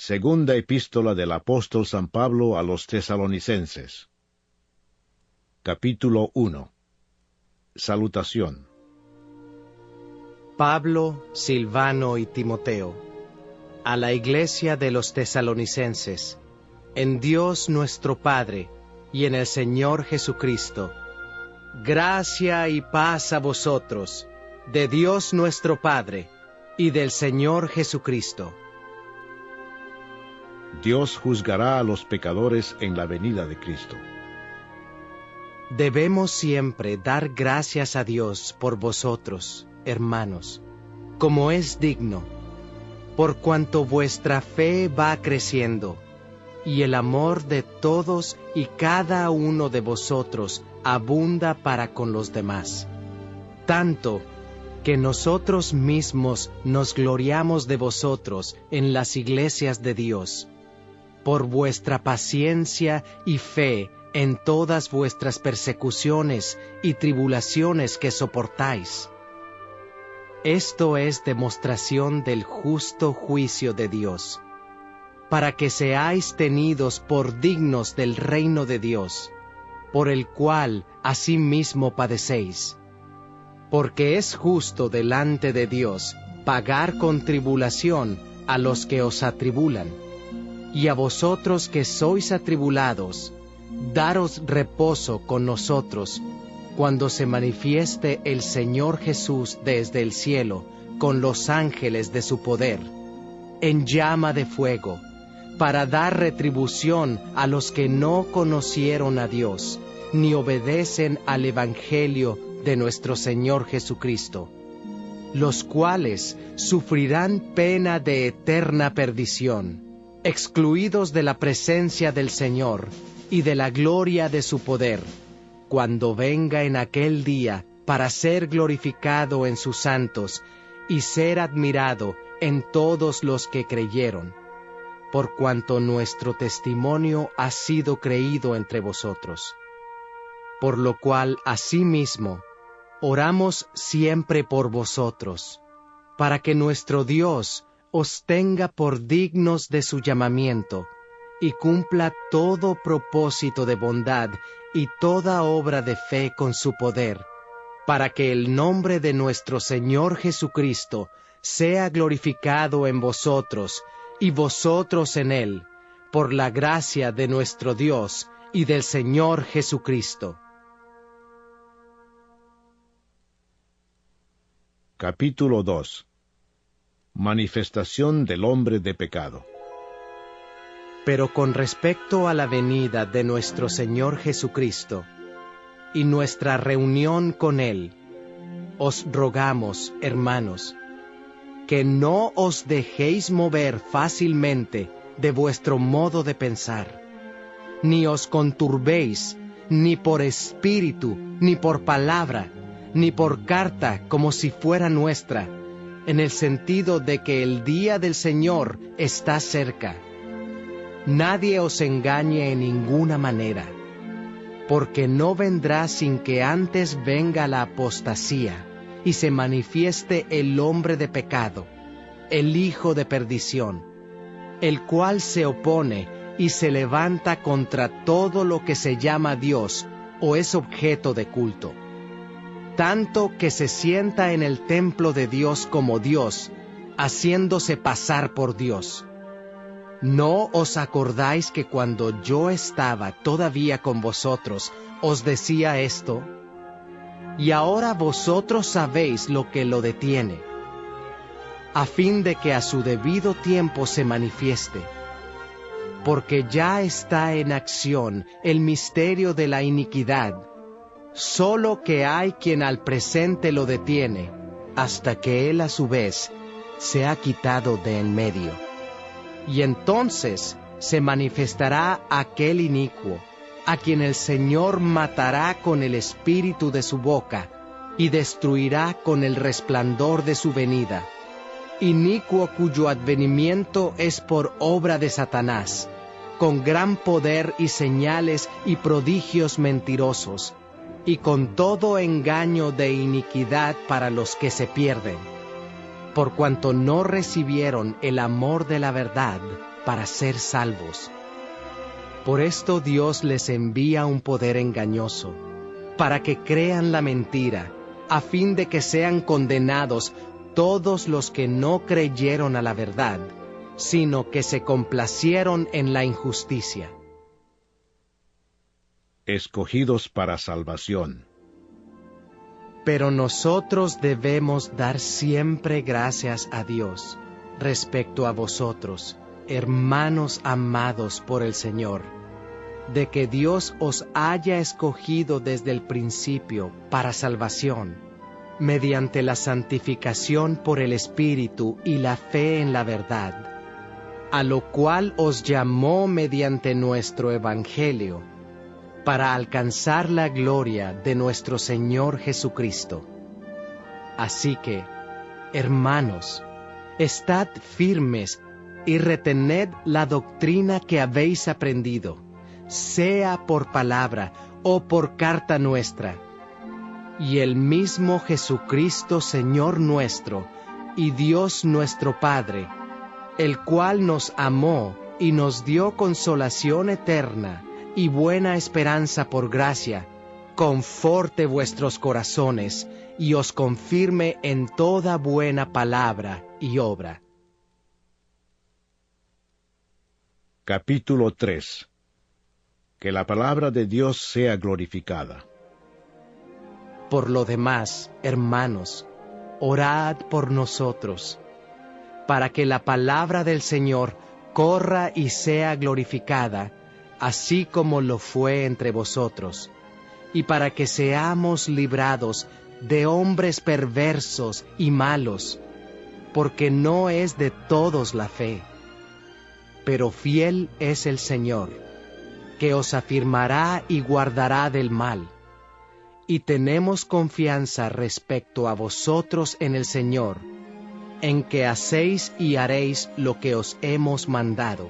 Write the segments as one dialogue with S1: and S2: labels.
S1: Segunda epístola del apóstol San Pablo a los Tesalonicenses. Capítulo 1. Salutación.
S2: Pablo, Silvano y Timoteo, a la iglesia de los Tesalonicenses, en Dios nuestro Padre y en el Señor Jesucristo, gracia y paz a vosotros, de Dios nuestro Padre y del Señor Jesucristo.
S1: Dios juzgará a los pecadores en la venida de Cristo.
S2: Debemos siempre dar gracias a Dios por vosotros, hermanos, como es digno, por cuanto vuestra fe va creciendo, y el amor de todos y cada uno de vosotros abunda para con los demás. Tanto que nosotros mismos nos gloriamos de vosotros en las iglesias de Dios, por vuestra paciencia y fe en todas vuestras persecuciones y tribulaciones que soportáis. Esto es demostración del justo juicio de Dios, para que seáis tenidos por dignos del reino de Dios, por el cual asimismo padecéis. Porque es justo delante de Dios pagar con tribulación a los que os atribulan, y a vosotros que sois atribulados, daros reposo con nosotros, cuando se manifieste el Señor Jesús desde el cielo, con los ángeles de su poder, en llama de fuego, para dar retribución a los que no conocieron a Dios, ni obedecen al Evangelio de nuestro Señor Jesucristo, los cuales sufrirán pena de eterna perdición, excluidos de la presencia del Señor y de la gloria de su poder, cuando venga en aquel día para ser glorificado en sus santos y ser admirado en todos los que creyeron, por cuanto nuestro testimonio ha sido creído entre vosotros. Por lo cual, asimismo, oramos siempre por vosotros, para que nuestro Dios os tenga por dignos de su llamamiento, y cumpla todo propósito de bondad y toda obra de fe con su poder, para que el nombre de nuestro Señor Jesucristo sea glorificado en vosotros, y vosotros en Él, por la gracia de nuestro Dios y del Señor Jesucristo.
S1: Capítulo 2. Manifestación del hombre de pecado.
S2: Pero con respecto a la venida de nuestro Señor Jesucristo y nuestra reunión con Él, os rogamos, hermanos, que no os dejéis mover fácilmente de vuestro modo de pensar, ni os conturbéis, ni por espíritu, ni por palabra, ni por carta como si fuera nuestra, en el sentido de que el día del Señor está cerca. Nadie os engañe en ninguna manera, porque no vendrá sin que antes venga la apostasía y se manifieste el hombre de pecado, el hijo de perdición, el cual se opone y se levanta contra todo lo que se llama Dios o es objeto de culto, tanto que se sienta en el templo de Dios como Dios, haciéndose pasar por Dios. ¿No os acordáis que cuando yo estaba todavía con vosotros, os decía esto? Y ahora vosotros sabéis lo que lo detiene, a fin de que a su debido tiempo se manifieste. Porque ya está en acción el misterio de la iniquidad, solo que hay quien al presente lo detiene, hasta que él a su vez se ha quitado de en medio. Y entonces se manifestará aquel inicuo, a quien el Señor matará con el espíritu de su boca, y destruirá con el resplandor de su venida. Inicuo cuyo advenimiento es por obra de Satanás, con gran poder y señales y prodigios mentirosos, y con todo engaño de iniquidad para los que se pierden, por cuanto no recibieron el amor de la verdad para ser salvos. Por esto Dios les envía un poder engañoso, para que crean la mentira, a fin de que sean condenados todos los que no creyeron a la verdad, sino que se complacieron en la injusticia.
S1: Escogidos para salvación.
S2: Pero nosotros debemos dar siempre gracias a Dios respecto a vosotros, hermanos amados por el Señor, de que Dios os haya escogido desde el principio para salvación, mediante la santificación por el Espíritu y la fe en la verdad, a lo cual os llamó mediante nuestro Evangelio, para alcanzar la gloria de nuestro Señor Jesucristo. Así que, hermanos, estad firmes y retened la doctrina que habéis aprendido, sea por palabra o por carta nuestra. Y el mismo Jesucristo Señor nuestro y Dios nuestro Padre, el cual nos amó y nos dio consolación eterna y buena esperanza por gracia, conforte vuestros corazones y os confirme en toda buena palabra y obra.
S1: Capítulo 3. Que la palabra de Dios sea glorificada.
S2: Por lo demás, hermanos, orad por nosotros, para que la palabra del Señor corra y sea glorificada, así como lo fue entre vosotros, y para que seamos librados de hombres perversos y malos, porque no es de todos la fe. Pero fiel es el Señor, que os afirmará y guardará del mal. Y tenemos confianza respecto a vosotros en el Señor, en que hacéis y haréis lo que os hemos mandado.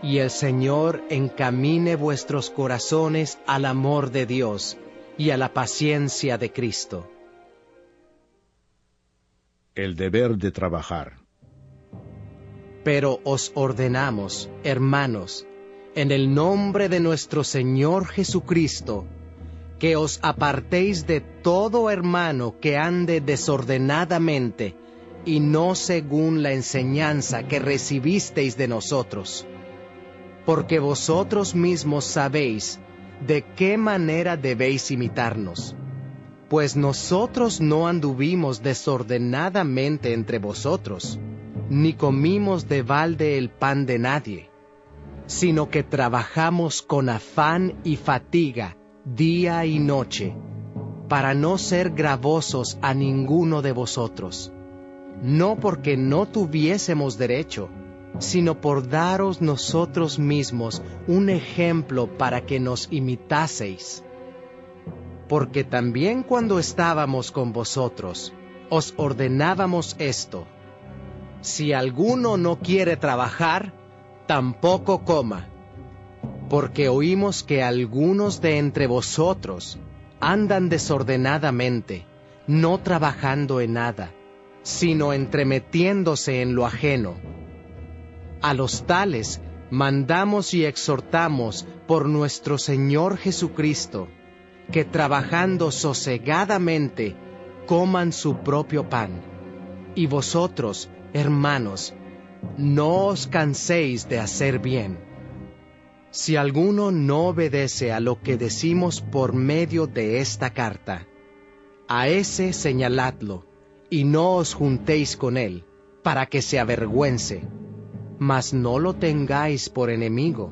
S2: Y el Señor encamine vuestros corazones al amor de Dios y a la paciencia de Cristo.
S1: El deber de trabajar.
S2: Pero os ordenamos, hermanos, en el nombre de nuestro Señor Jesucristo, que os apartéis de todo hermano que ande desordenadamente y no según la enseñanza que recibisteis de nosotros. Porque vosotros mismos sabéis de qué manera debéis imitarnos. Pues nosotros no anduvimos desordenadamente entre vosotros, ni comimos de balde el pan de nadie, sino que trabajamos con afán y fatiga día y noche, para no ser gravosos a ninguno de vosotros, no porque no tuviésemos derecho, sino por daros nosotros mismos un ejemplo para que nos imitaseis. Porque también cuando estábamos con vosotros, os ordenábamos esto: si alguno no quiere trabajar, tampoco coma. Porque oímos que algunos de entre vosotros andan desordenadamente, no trabajando en nada, sino entremetiéndose en lo ajeno. A los tales mandamos y exhortamos por nuestro Señor Jesucristo, que trabajando sosegadamente coman su propio pan. Y vosotros, hermanos, no os canséis de hacer bien. Si alguno no obedece a lo que decimos por medio de esta carta, a ese señaladlo, y no os juntéis con él, para que se avergüence. Mas no lo tengáis por enemigo,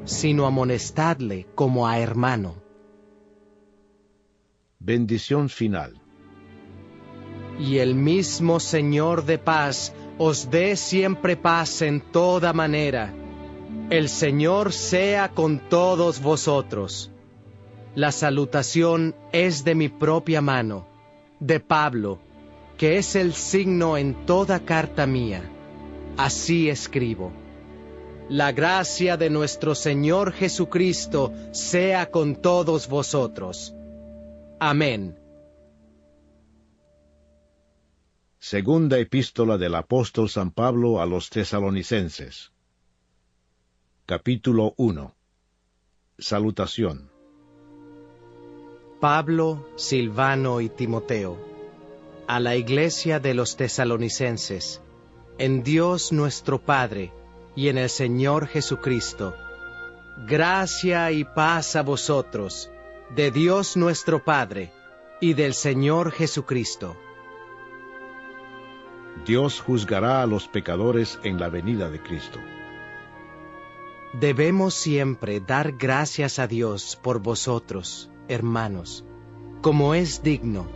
S2: sino amonestadle como a hermano.
S1: Bendición final.
S2: Y el mismo Señor de paz os dé siempre paz en toda manera. El Señor sea con todos vosotros. La salutación es de mi propia mano, de Pablo, que es el signo en toda carta mía. Así escribo. La gracia de nuestro Señor Jesucristo sea con todos vosotros. Amén.
S1: Segunda epístola del apóstol San Pablo a los tesalonicenses. Capítulo 1. Salutación.
S2: Pablo, Silvano y Timoteo, a la iglesia de los tesalonicenses, en Dios nuestro Padre y en el Señor Jesucristo, gracia y paz a vosotros, de Dios nuestro Padre y del Señor Jesucristo.
S1: Dios juzgará a los pecadores en la venida de Cristo.
S2: Debemos siempre dar gracias a Dios por vosotros, hermanos, como es digno,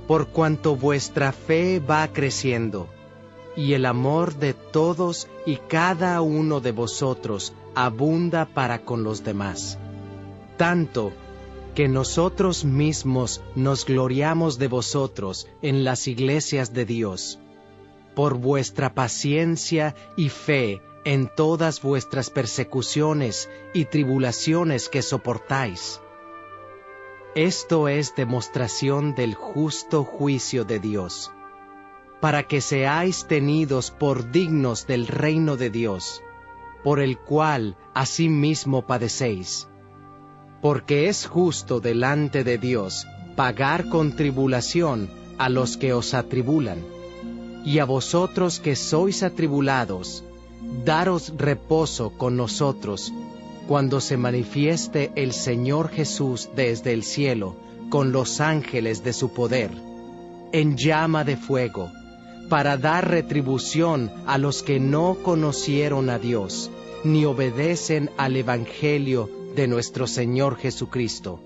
S2: por cuanto vuestra fe va creciendo, y el amor de todos y cada uno de vosotros abunda para con los demás, tanto que nosotros mismos nos gloriamos de vosotros en las iglesias de Dios, por vuestra paciencia y fe en todas vuestras persecuciones y tribulaciones que soportáis. Esto es demostración del justo juicio de Dios, para que seáis tenidos por dignos del reino de Dios, por el cual asimismo padecéis. Porque es justo delante de Dios pagar con tribulación a los que os atribulan, y a vosotros que sois atribulados, daros reposo con nosotros, cuando se manifieste el Señor Jesús desde el cielo, con los ángeles de su poder, en llama de fuego, para dar retribución a los que no conocieron a Dios, ni obedecen al Evangelio de nuestro Señor Jesucristo,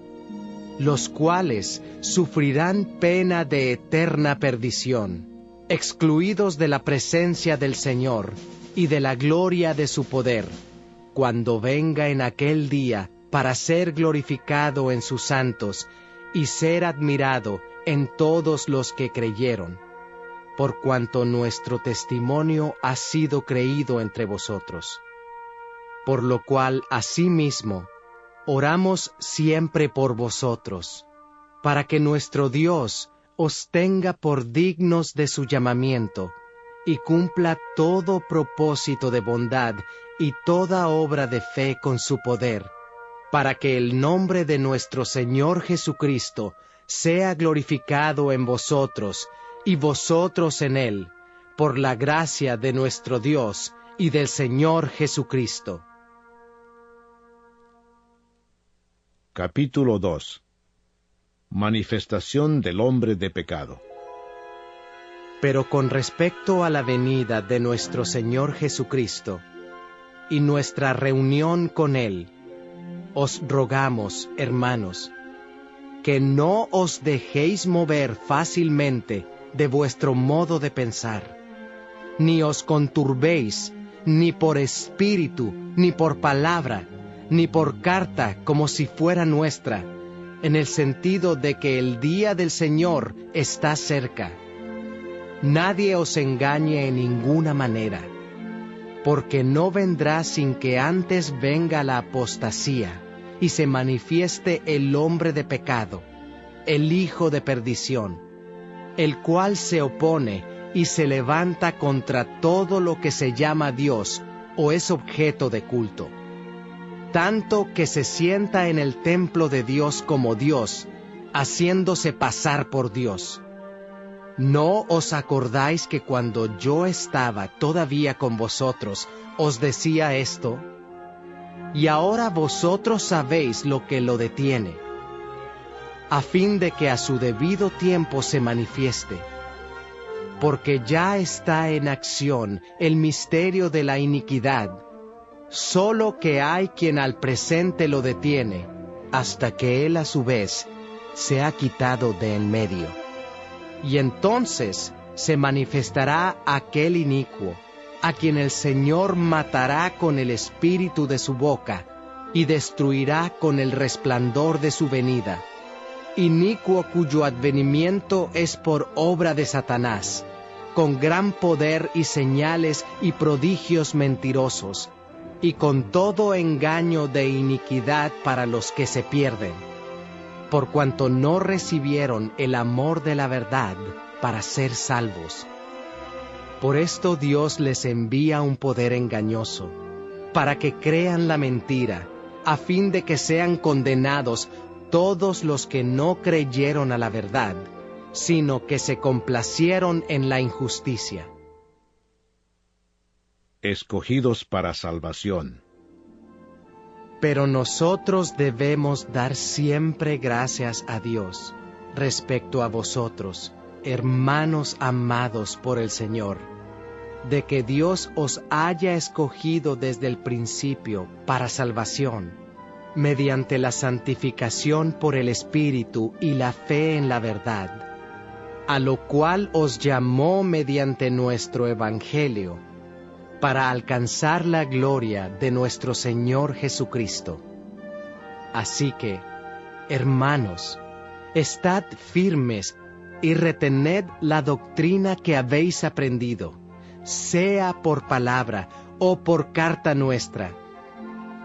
S2: los cuales sufrirán pena de eterna perdición, excluidos de la presencia del Señor y de la gloria de su poder, cuando venga en aquel día para ser glorificado en sus santos y ser admirado en todos los que creyeron, por cuanto nuestro testimonio ha sido creído entre vosotros. Por lo cual, asimismo, oramos siempre por vosotros, para que nuestro Dios os tenga por dignos de su llamamiento, y cumpla todo propósito de bondad y toda obra de fe con su poder, para que el nombre de nuestro Señor Jesucristo sea glorificado en vosotros, y vosotros en Él, por la gracia de nuestro Dios y del Señor Jesucristo.
S1: Capítulo 2. Manifestación del hombre de pecado.
S2: Pero con respecto a la venida de nuestro Señor Jesucristo y nuestra reunión con Él, os rogamos, hermanos, que no os dejéis mover fácilmente de vuestro modo de pensar, ni os conturbéis, ni por espíritu, ni por palabra, ni por carta como si fuera nuestra, en el sentido de que el día del Señor está cerca. Nadie os engañe en ninguna manera, porque no vendrá sin que antes venga la apostasía y se manifieste el hombre de pecado, el hijo de perdición, el cual se opone y se levanta contra todo lo que se llama Dios o es objeto de culto, tanto que se sienta en el templo de Dios como Dios, haciéndose pasar por Dios. ¿No os acordáis que cuando yo estaba todavía con vosotros, os decía esto? Y ahora vosotros sabéis lo que lo detiene, a fin de que a su debido tiempo se manifieste. Porque ya está en acción el misterio de la iniquidad, solo que hay quien al presente lo detiene, hasta que él a su vez se ha quitado de en medio. Y entonces se manifestará aquel inicuo, a quien el Señor matará con el espíritu de su boca, y destruirá con el resplandor de su venida. Inicuo cuyo advenimiento es por obra de Satanás, con gran poder y señales y prodigios mentirosos, y con todo engaño de iniquidad para los que se pierden, por cuanto no recibieron el amor de la verdad para ser salvos. Por esto Dios les envía un poder engañoso, para que crean la mentira, a fin de que sean condenados todos los que no creyeron a la verdad, sino que se complacieron en la injusticia.
S1: Escogidos para salvación.
S2: Pero nosotros debemos dar siempre gracias a Dios respecto a vosotros, hermanos amados por el Señor, de que Dios os haya escogido desde el principio para salvación, mediante la santificación por el Espíritu y la fe en la verdad, a lo cual os llamó mediante nuestro Evangelio, para alcanzar la gloria de nuestro Señor Jesucristo. Así que, hermanos, estad firmes y retened la doctrina que habéis aprendido, sea por palabra o por carta nuestra.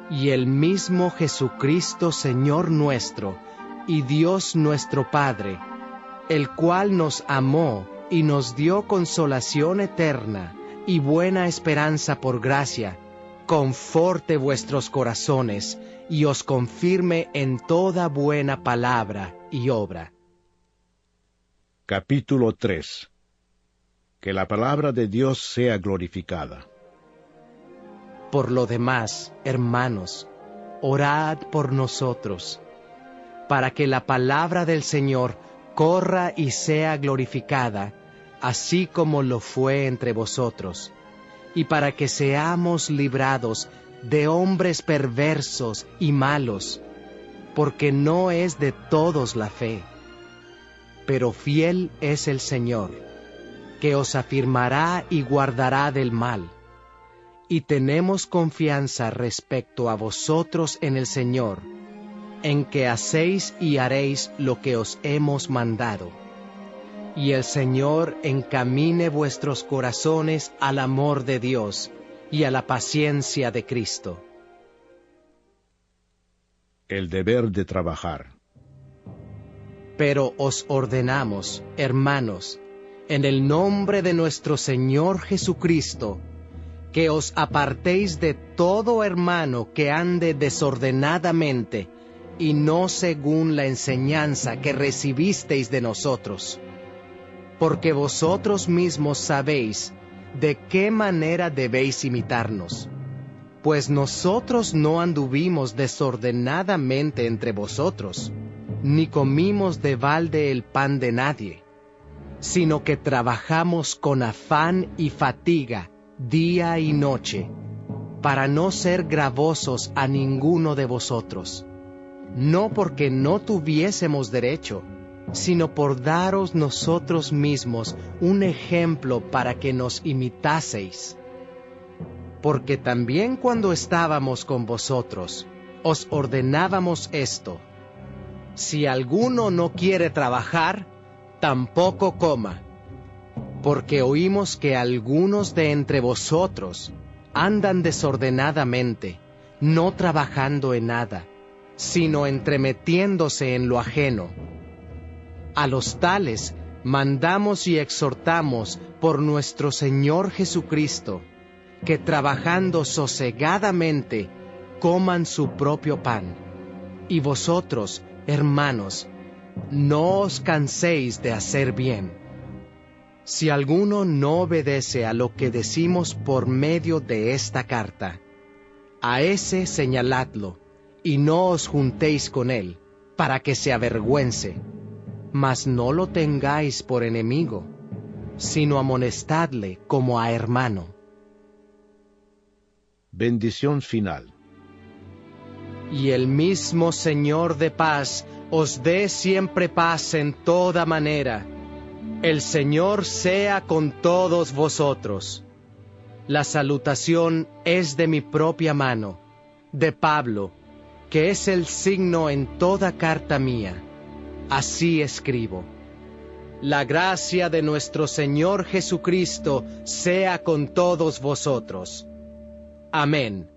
S2: Y el mismo Jesucristo Señor nuestro, y Dios nuestro Padre, el cual nos amó y nos dio consolación eterna y buena esperanza por gracia, conforte vuestros corazones y os confirme en toda buena palabra y obra.
S1: Capítulo 3. Que la palabra de Dios sea glorificada.
S2: Por lo demás, hermanos, orad por nosotros, para que la palabra del Señor corra y sea glorificada, así como lo fue entre vosotros, y para que seamos librados de hombres perversos y malos, porque no es de todos la fe. Pero fiel es el Señor, que os afirmará y guardará del mal. Y tenemos confianza respecto a vosotros en el Señor, en que hacéis y haréis lo que os hemos mandado. Y el Señor encamine vuestros corazones al amor de Dios y a la paciencia de Cristo.
S1: El deber de trabajar.
S2: Pero os ordenamos, hermanos, en el nombre de nuestro Señor Jesucristo, que os apartéis de todo hermano que ande desordenadamente, y no según la enseñanza que recibisteis de nosotros. Porque vosotros mismos sabéis de qué manera debéis imitarnos. Pues nosotros no anduvimos desordenadamente entre vosotros, ni comimos de balde el pan de nadie, sino que trabajamos con afán y fatiga día y noche, para no ser gravosos a ninguno de vosotros, no porque no tuviésemos derecho, sino por daros nosotros mismos un ejemplo para que nos imitaseis. Porque también cuando estábamos con vosotros, os ordenábamos esto: si alguno no quiere trabajar, tampoco coma. Porque oímos que algunos de entre vosotros andan desordenadamente, no trabajando en nada, sino entremetiéndose en lo ajeno. A los tales mandamos y exhortamos por nuestro Señor Jesucristo, que trabajando sosegadamente coman su propio pan. Y vosotros, hermanos, no os canséis de hacer bien. Si alguno no obedece a lo que decimos por medio de esta carta, a ese señaladlo, y no os juntéis con él, para que se avergüence. Mas no lo tengáis por enemigo, sino amonestadle como a hermano.
S1: Bendición final.
S2: Y el mismo Señor de paz os dé siempre paz en toda manera. El Señor sea con todos vosotros. La salutación es de mi propia mano, de Pablo, que es el signo en toda carta mía. Así escribo. La gracia de nuestro Señor Jesucristo sea con todos vosotros. Amén.